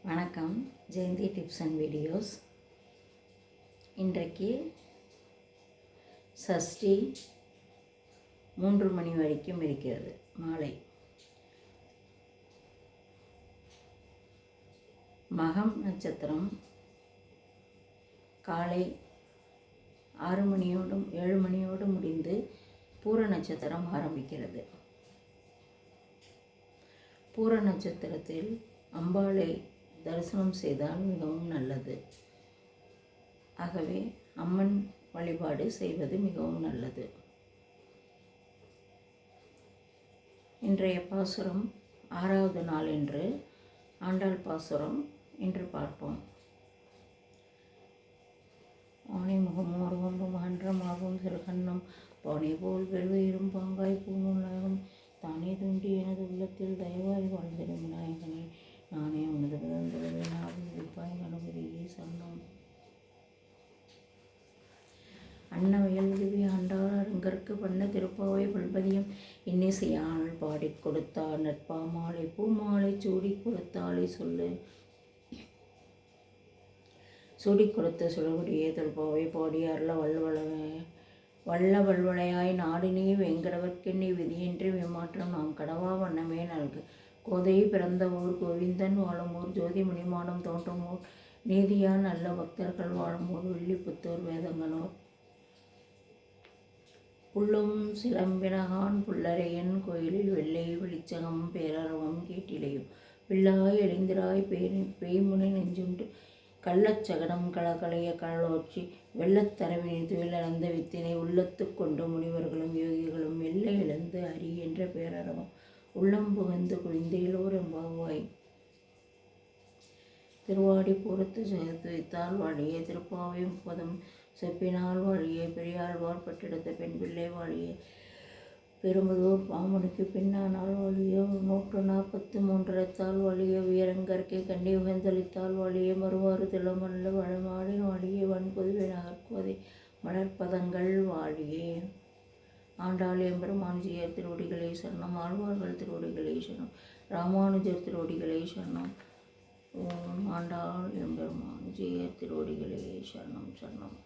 வணக்கம். Jayanthi tips and videos. இன்றைக்கு சஷ்டி 3 மணி வரைக்கும் இருக்கிறது. மாலை மகம் நட்சத்திரம் காலை 6 மணியோடும் 7 மணியோடு முடிந்து பூர நட்சத்திரம் ஆரம்பிக்கிறது. பூர நட்சத்திரத்தில் அம்பாளை தரிசனம் செய்தால் மிகவும் நல்லது. ஆகவே அம்மன் வழிபாடு செய்வது மிகவும் நல்லது. இன்றைய பாசுரம் 6வது நாள் என்று ஆண்டாள் பாசுரம் இன்று பார்ப்போம். ஆனை முகமும் அருவம்பும் அன்றமாகவும் சிறுகண்ணும் பானை போல் பெருவயிரும் பாங்காய் பூநூலாகும் தானே தூண்டி எனது உள்ளத்தில் தயவாய் வாழ்ந்திடும் விநாயகனே நானே உனது முதல்தடவை நாவில் விப்பாய் கணபதியே சரணம். அன்னவயல் திவி ஆண்டாள் அருங்கற்கு பண்ண திருப்பாவை பல்பதியம் இன்னிசையாள் பாடிக் கொடுத்தாள் நட்பாமாலை பூமாலை சூடி கொடுத்தாளை சொல்லு சூடி கொடுத்த சுழகுடியே திருப்பாவை பாடி அருள வல்ல வல்வளையாய் நாடினே வெங்கடவர்க்கெண்ணி விதியின்றி விமாற்றம் நாம் கடவா வண்ணமே நல்கு கோதை பிறந்த ஊர் கோவிந்தன் வாழும் ஊர் ஜோதி மணிமாடம் தோன்றும் ஊர் நீதியா நல்ல பக்தர்கள் வாழும் ஊர் வில்லிபுத்தூர் வேதங்கனூர் புல்லும் சிலம்பினகான் புல்லரையன் கோயிலில் வெள்ளை வெளிச்சகம் பேரரவம் கேட்டிலையும் பிள்ளாய் எழுந்திராய் பேய்முனை நெஞ்சுண்டு கள்ளச்சகடம் களகளைய கடலோற்றி வெள்ளத்தரவினை துயிலறந்த வித்தினை உள்ளத்து கொண்டு முனிவர்களும் யோகிகளும் எல்லை இழந்து அரி என்ற பேரரவம் உள்ளம் புகழ்ந்து குளிந்தேலோர் எம்பாவாய். திருவாடி பொறுத்து வைத்தால் வாழிய திருப்பாவை 30 செப்பினால் வாழிய பெரியாழ்வார் பட்டெடுத்த பெண் பிள்ளை வாழிய பெரும்புதூர் பாம்பனுக்கு பின்னானால் வாழிய 143 வாழிய வீரங்கற்கே கண்ணி உகந்தளித்தால் வாழிய மறுவாறு திளமல்ல வளமாடி வாழிய வன்பொதுவை நகர்கோதை மலர்பதங்கள் வாழியே. ஆண்டாள் எம்பெருமான்ஜியர் திருவடிகளே சரணம். ஆழ்வார்கள் திருவடிகளே சரணம். ராமானுஜர் திருவடிகளே சரணம். ஓம் ஆண்டாள் எம்பெருமான்ஜியர் திருவடிகளே சரணம் சரணம்.